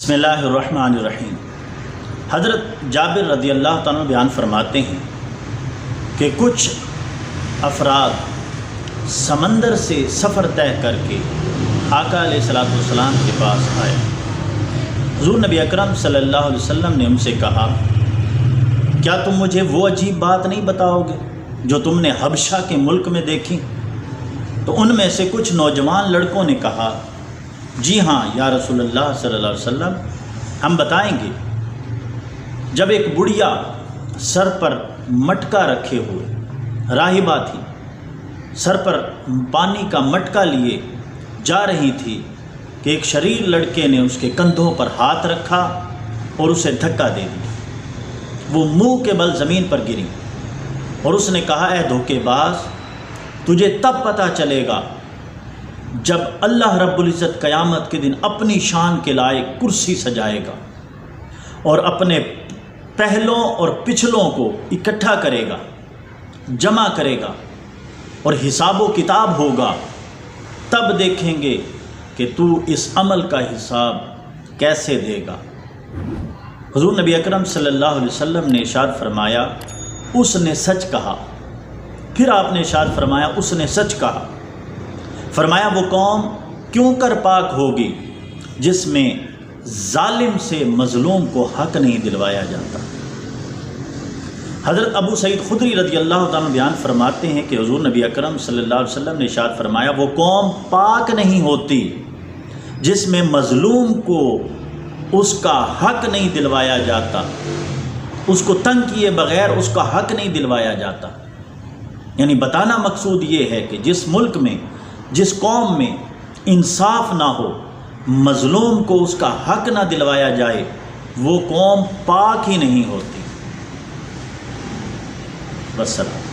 بسم اللہ الرحمن الرحیم۔ حضرت جابر رضی اللہ تعالیٰ بیان فرماتے ہیں کہ کچھ افراد سمندر سے سفر طے کر کے آقا علیہ الصلوۃ والسلام کے پاس آئے۔ حضور نبی اکرم صلی اللہ علیہ وسلم نے ان سے کہا، کیا تم مجھے وہ عجیب بات نہیں بتاؤ گے جو تم نے حبشہ کے ملک میں دیکھی؟ تو ان میں سے کچھ نوجوان لڑکوں نے کہا، جی ہاں یا رسول اللہ صلی اللہ علیہ وسلم، ہم بتائیں گے۔ جب ایک بڑھیا سر پر مٹکا رکھے ہوئے راہبہ تھی، سر پر پانی کا مٹکا لیے جا رہی تھی کہ ایک شریر لڑکے نے اس کے کندھوں پر ہاتھ رکھا اور اسے دھکا دے دیا۔ وہ منہ کے بل زمین پر گری اور اس نے کہا، اے دھوکے باز، تجھے تب پتہ چلے گا جب اللہ رب العزت قیامت کے دن اپنی شان کے لائق کرسی سجائے گا اور اپنے پہلوں اور پچھلوں کو اکٹھا کرے گا، جمع کرے گا اور حساب و کتاب ہوگا۔ تب دیکھیں گے کہ تو اس عمل کا حساب کیسے دے گا۔ حضور نبی اکرم صلی اللہ علیہ وسلم نے ارشاد فرمایا، اس نے سچ کہا۔ پھر آپ نے ارشاد فرمایا، اس نے سچ کہا۔ فرمایا، وہ قوم کیوں کر پاک ہوگی جس میں ظالم سے مظلوم کو حق نہیں دلوایا جاتا۔ حضرت ابو سعید خدری رضی اللہ تعالیٰ بیان فرماتے ہیں کہ حضور نبی اکرم صلی اللہ علیہ وسلم نے ارشاد فرمایا، وہ قوم پاک نہیں ہوتی جس میں مظلوم کو اس کا حق نہیں دلوایا جاتا، اس کو تنگ کیے بغیر اس کا حق نہیں دلوایا جاتا۔ یعنی بتانا مقصود یہ ہے کہ جس ملک میں، جس قوم میں انصاف نہ ہو، مظلوم کو اس کا حق نہ دلوایا جائے، وہ قوم پاک ہی نہیں ہوتی۔ والسلام۔